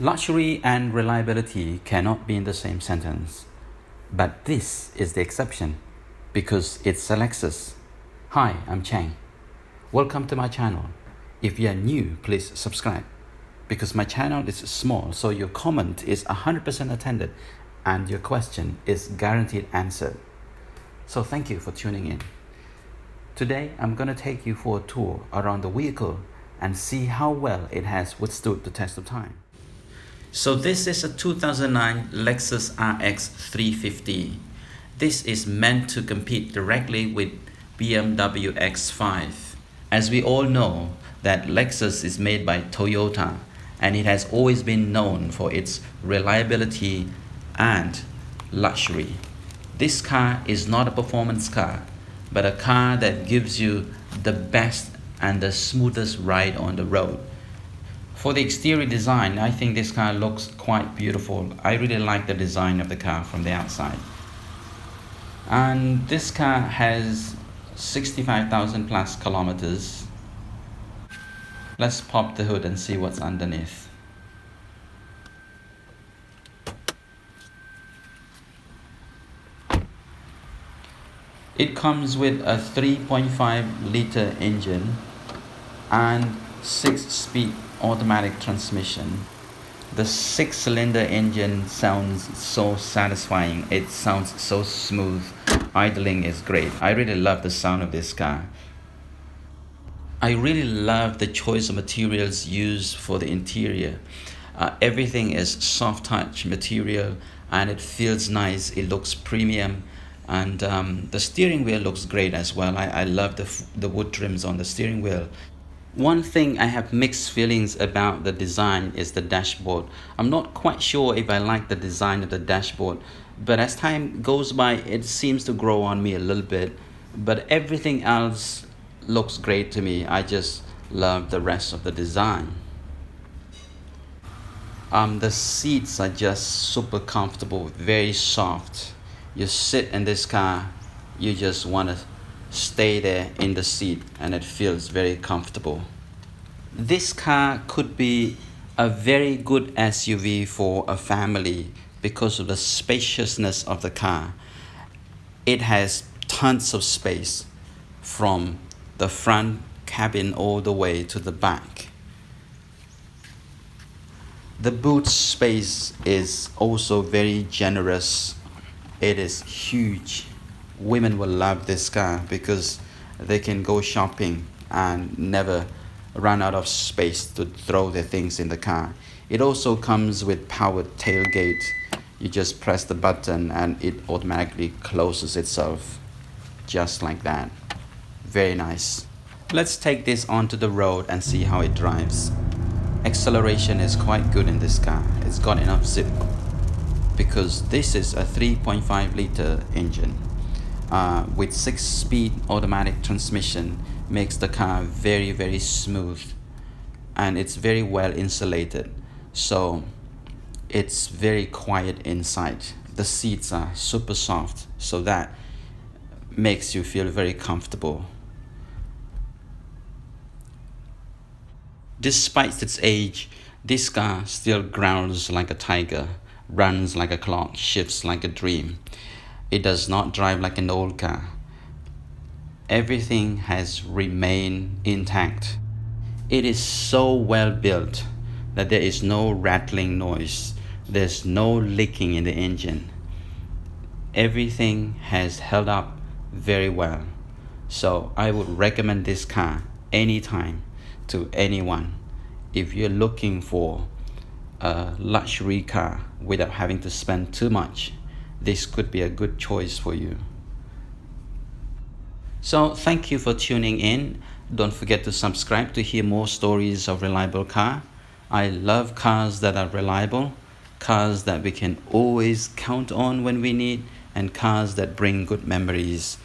Luxury and reliability cannot be in the same sentence. But this is the exception because it's a Lexus. Hi, I'm Chang. Welcome to my channel. If you are new, please subscribe because my channel is small, so your comment is 100% attended and your question is guaranteed answered. So thank you for tuning in. Today, I'm going to take you for a tour around the vehicle and see how well it has withstood the test of time. So this is a 2009 Lexus RX350. This is meant to compete directly with BMW X5. As we all know that Lexus is made by Toyota and it has always been known for its reliability and luxury. This car is not a performance car, but a car that gives you the best and the smoothest ride on the road. For the exterior design, I think this car looks quite beautiful. I really like the design of the car from the outside. And this car has 65,000 plus kilometers. Let's pop the hood and see what's underneath. It comes with a 3.5 liter engine and 6-speed automatic transmission. The 6-cylinder engine sounds so satisfying. It sounds so smooth. Idling is great. I really love the sound of this car. I really love the choice of materials used for the interior. Everything is soft touch material and it feels nice. It looks premium. And the steering wheel looks great as well. I love the wood trims on the steering wheel. One thing I have mixed feelings about the design is the dashboard. I'm not quite sure if I like the design of the dashboard, but as time goes by, it seems to grow on me a little bit. But everything else looks great to me. I just love the rest of the design. The seats are just super comfortable, very soft. You sit in this car, you just want to stay there in the seat and it feels very comfortable. This car could be a very good SUV for a family because of the spaciousness of the car. It has tons of space from the front cabin all the way to the back. The boot space is also very generous. It is huge. Women will love this car because they can go shopping and never run out of space to throw their things in the car. It also comes with powered tailgate. You just press the button and it automatically closes itself just like that. Very nice. Let's take this onto the road and see how it drives. Acceleration is quite good in this car. It's got enough zip because this is a 3.5 liter engine. With 6-speed automatic transmission makes the car very, very smooth and it's very well insulated, so it's very quiet inside. The seats are super soft, so that makes you feel very comfortable. Despite its age, this car still growls like a tiger, runs like a clock, shifts like a dream. It does not drive like an old car. Everything has remained intact. It is so well built that there is no rattling noise. There's no leaking in the engine. Everything has held up very well. So I would recommend this car anytime to anyone. If you're looking for a luxury car without having to spend too much, this could be a good choice for you. So thank you for tuning in. Don't forget to subscribe to hear more stories of reliable car. I love cars that are reliable, cars that we can always count on when we need, and cars that bring good memories